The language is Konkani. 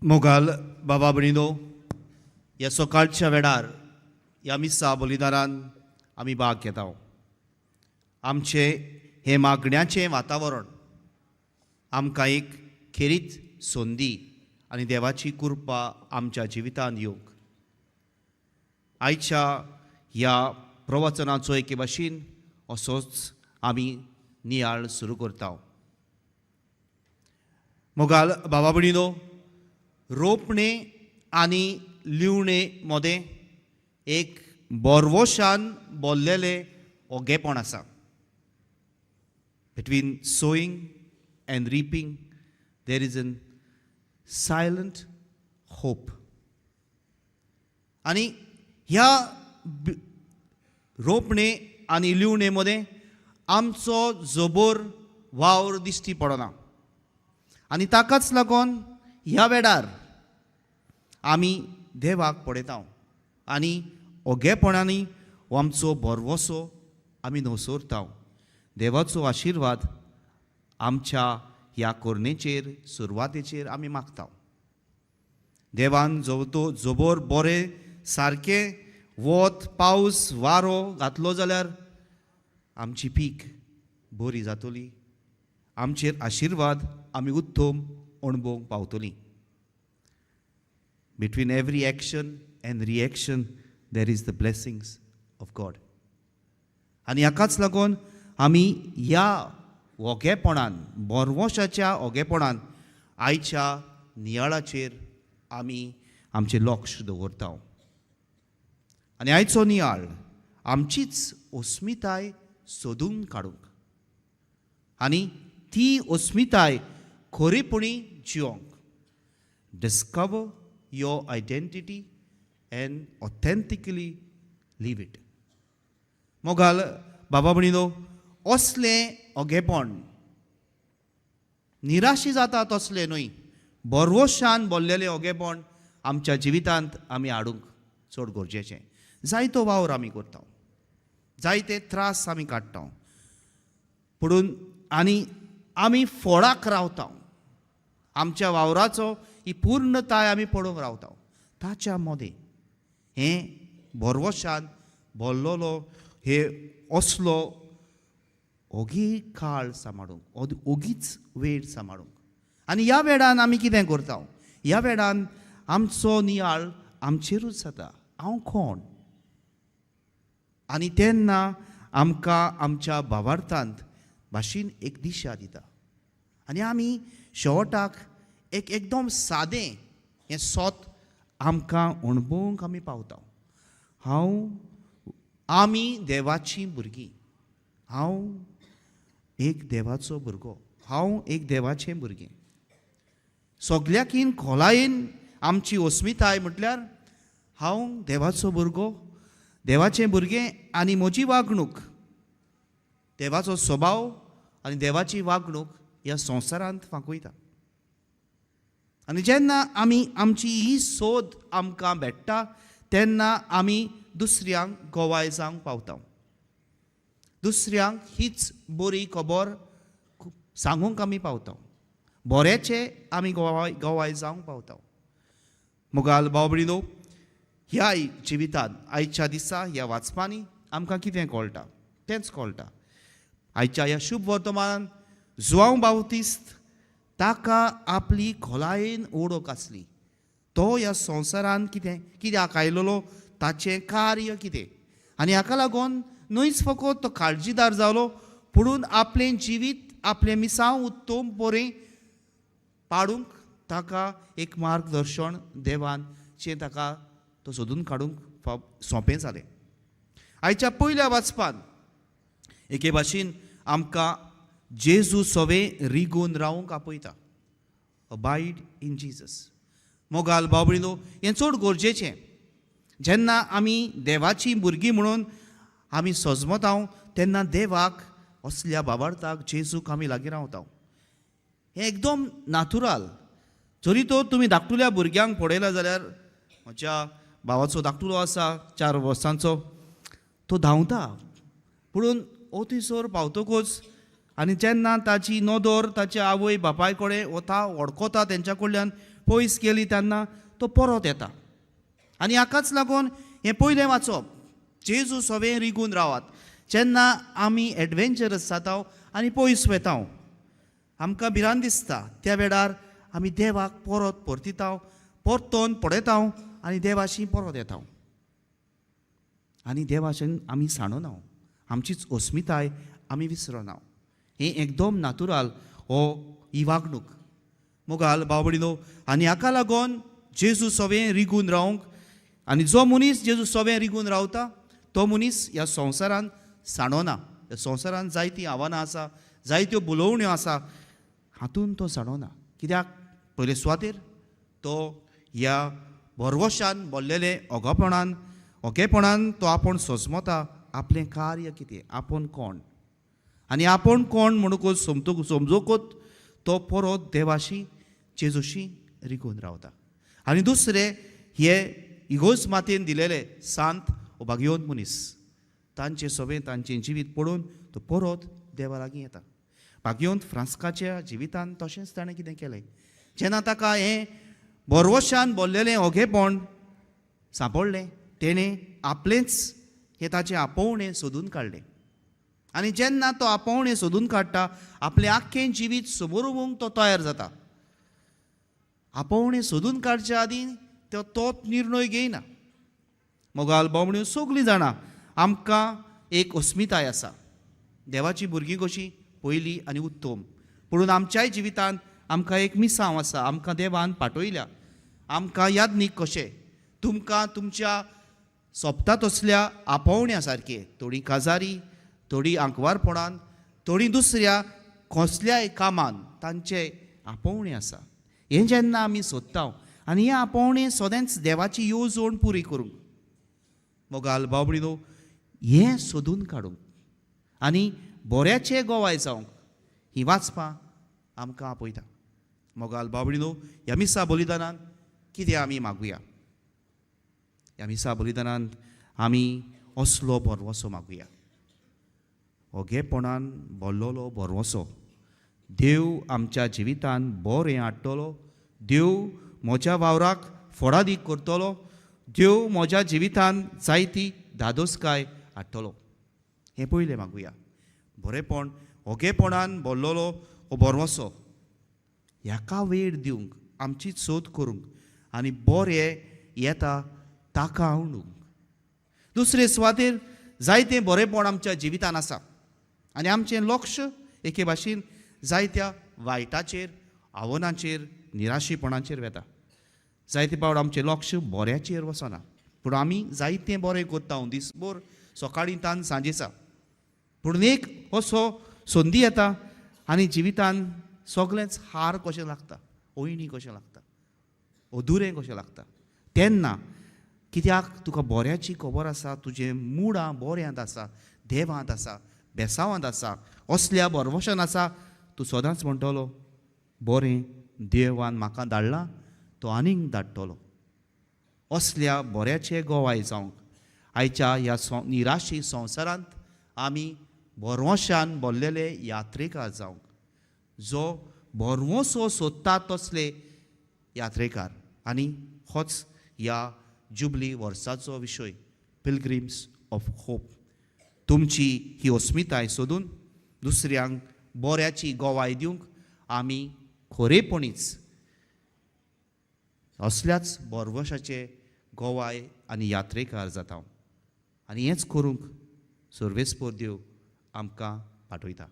मोगाल बाबा भणिनो, ह्या सकाळच्या वेळार ह्या मिसा बलिदानान आमी भाग घेता. आमचे हे मागण्याचें वातावरण आमकां एक खेरीत संदी आनी देवाची कृपा आमच्या जिवितांत येवंक. आयच्या ह्या प्रवचनाचो एके भाशेन असोच आमी नियाळ सुरू करता. मोगाल बाबा भणिनो, रोपणे आनी लिवणे मदें एक बोरवोशान बोल्लेले ओगेपण आसा. बिटवीन सोईंग अँड रिपींग there is an silent hope. आनी ह्या रोपणे आनी लिवणे मदें आमचो जबर वावर दिश्टी पडना. आनी ताकाच लागून ह्या वेळार आमी देवाक पळयता आनी ओगेपणांनी हो आमचो बोरवोसो आमी न्हवसोरता. देवाचो आशिर्वाद आमच्या ह्या कोरणेचेर सुरवातेचेर आमी मागता. देवान जबर बरें सारकें वत पावस वारो घातलो जाल्यार आमची पीक बरी जातली. आमचेर आशिर्वाद आमी उत्तम अणभवूंक पावतलीं. Between every action and reaction there is the blessings of God. आनी हाकाच लागून आमी ह्या ओगेपणान, बोरवोशाच्या ओगेपणान आयच्या नियाळाचेर आमी आमचें लक्ष दवरता. आनी आयचो नियाळ आमचीच अस्मिताय सोदून काडूंक आनी ती अस्मिताय खरेपणी जिवंक. Discover your identity and authentically live it. मोगाल बाबा भणिनो, असलें ओगेपण निराशी जाता तसलें न्हय, बोरवोशान बोल्लेलें ओगेपण आमच्या जिवितांत आमी हाडूंक चड गरजेचें. जायतो वावर आमी करता, जायते त्रास आमी काडटा, पुणून आनी आमी फळाक रावता. आमच्या वावराचो ही पूर्णताय आमी पळोवंक रावता. ताच्या मदें हें बोरवोशान बोल्लोलो हे असलो ओगी काळ सांबाळूंक, ओगीच वेळ सांबाळूंक. आनी ह्या वेळान आमी कितें करता? ह्या वेळान आमचो नियाळ आमचेरूच जाता. हांव कोण? आनी तेन्ना आमकां आमच्या भावार्थांत भाशेन एक दिशा दिता. आनी आमी शेवटाक एकदम सादें हें सोत आमकां अणभवूंक आमी पावता. आमी देवाचीं भुरगीं. हांव एक देवाचो भुरगो. हांव एक देवाचें भुरगें. सगल्याकीन खोलायेन आमची अस्मिताय म्हटल्यार हांव देवाचो भुरगो, देवाचें भुरगें. आनी म्हजी वागणूक, देवाचो स्वभाव आनी देवाची वागणूक ह्या संवसारांत वांकयता. आनी जेन्ना आमी आमची ही सोद आमकां भेटटा तेन्ना आमी दुसऱ्यांक गोवाय जावंक पावता. दुसऱ्यांक हीच बरी खबर सांगूंक आमी पावता. बरेचे आमी गोवाय जावंक पावता. मोगाल भाव भणिनो, ह्या जिवितांत आयच्या दिसा ह्या वाचपांनी आमकां कितें कळटा तेंच कळटा. आयच्या ह्या शुभ वर्तमानान जुआंव बावतिस्त ताका आपली खोलायेन ओळख आसली. तो ह्या संवसारान कित्याक आयलोलो, ताचें कार्य कितें. आनी हाका लागून न्हयच फकत तो काळजीदार जालो, पुणून आपलें जिवीत, आपलें मिसांव उत्तम बरें पाडूंक ताका एक मार्गदर्शन देवान जें ताका तो सोदून काडूंक सोंपें जालें. आयच्या पयल्या वाचपान एके भाशेन आमकां जेजू सवें रिगून रावंक आपयता. Abide in Jesus. मोगाल भाव भणिनो, हें चड गरजेचें. जेन्ना आमी देवाची भुरगीं म्हणून आमी सजमता तेन्ना देवाक, असल्या भावार्थाक, जेजूक आमी लागीं रावता. हें एकदम नॅचरल. जरी तो तुमी धाकटुल्या भुरग्यांक पळयला जाल्यार, म्हज्या भावाचो धाकटुलो आसा 4 वर्सांचो, तो धांवता. पुणून ओथीसर पावतकूच आनी जेन्ना ताची नदर ताच्या आवय बापाय कडेन वता, वडकोता तेंच्या कडल्यान, पयस गेली तेन्ना तो परत येता. आनी हाकाच लागून हें पयलें वाचप, जेजू सवें रिगून रावात. जेन्ना आमी एडवेंचरस जाता आनी पयस वेता, आमकां भिरांत दिसता, त्या वेळार आमी देवाक परत परतिता, परतोन पळयता आनी देवाशी परत येता. आनी देवाच्यान आमी सांडना, आमचीच अस्मिताय आमी विसरना. हें एकदम नॅचरल ही वागणूक मोगाल बावडीलो. आनी हाका लागून जेजू सवें रिगून रावंक, आनी जो मनीस जेजू सवें रिगून रावता तो मनीस ह्या संवसारान सांडना. ह्या संवसारान जायतीं आव्हानां आसा, जायत्यो बुलोवण्यो आसा, हातून तो सांडना. कित्याक पयले सुवातेर तो ह्या भरवशान भरलेले ओगेपणान तो आपूण सोजमता आपलें कार्य कितें, आपूण कोण, आनी आपूण कोण म्हणून समजोकूच तो परत देवाशी जेजूशी रिगून रावता. आनी दुसरें हे इगोज मातयेन दिलेले सांत भाग्यवंत मनीस, तांचे सवें तांचें जिवीत पळोवन तो परत देवा लागीं येता. भाग्यवंत फ्रांस्काच्या जिवितान तशेंच ताणें कितें केलें, जेन्ना ताका हें भरवशान भरलेलें ओगेपण सांपडलें, तेणें आपलेंच हें ताचें आपोवणें सोदून काडलें. आनी जेन्ना तो आपोवणें सोदून काडटा, आपलें आख्खें जिवीत समोरूंक तो तयार जाता. आपोवणें सोदून काडच्या आदीं तोच निर्णय घेयना. मोगाल बावण्यो सगळीं जाणां आमकां एक अस्मिताय आसा, देवाची भुरगीं कशीं पयली आनी उत्तम, पुणून आमच्याय जिवितांत आमकां एक मिसांव आसा, आमकां देवान पाठयल्या. आमकां यादनीक कशें तुमकां तुमच्या सोबता तसल्या आपोवण्या सारके, थोडीं काजारी, थोडीं आंकवारपणान, थोडीं दुसऱ्या कसल्याय कामान तांचे आपोवणें आसा. हें जेन्ना आमी सोदता आनी हें आपोवणें सदांच देवाची येवजण पुरी करूंक, मोगाल बावडीनो हें सोदून काडूंक आनी बऱ्याचें गोवाय जावंक ही वाचपां आमकां आपयता. मोगाल बावडीनो ह्या मिसा बलिदानांत कितें आमी मागुया? ह्या मिसा बलिदानांत आमी असलो बरवसो मागुया, ओगेपणान भरलेलो बरवसो. देव आमच्या जिवितांत बरें हाडटलो, देव म्हज्या वावराक फळादीक करतलो, देव म्हज्या जिवितांत जायती धादोसकाय हाडटलो. हें पयलें मागुया. बरेपण ओगेपणान भरलेलो हो बरवसो ह्याका वेळ दिवंक, आमची सोद करूंक आनी बरें येता ताका आवडूंक. दुसरे सुवातेर जायतें बरेपण आमच्या जिवितांत आसा आनी आमचें लक्ष एके भाशेन जायत्या वायटाचेर, आव्हानांचेर, निराशेपणाचेर वता. जायते पावट आमचें लक्ष बऱ्याचेर वचना, पूण आमी जायतें बरें करता दिसभर, सकाळीं तान सांजेचा, पूण एक असो संदी येता आनी जिवितांत सगळेंच हार कशें लागता, ओयणी कशें लागता, अधुरें कशें लागता. तेन्ना कित्याक तुका बऱ्याची खबर आसा, तुजें मुडां बऱ्यांत आसा, देवांत आसा, बेसांवांत आसा, असल्या बरवशान आसा, तूं सदांच म्हणटलो बरें देवान म्हाका धाडलां, तो आनीक धाडटलो. असल्या बऱ्याचे गोवाय जावंक आयच्या ह्या निराशी संवसारांत आमी बरवशान भरलेले यात्रेकार जावंक, जो बरवसो सोदता तसले यात्रेकार. आनी होच ह्या जुबली वर्साचो विशय, पिलग्रिम्स ऑफ होप. तुमची ही अस्मिताय सोदून दुसऱ्यांक बऱ्याची गोवाय दिवंक आमी खरेपणीच असल्याच बरवशाचे गोवाय आनी यात्रेकार जाता. आनी हेंच करूंक सर्वेस्पर देव आमकां पाठयता.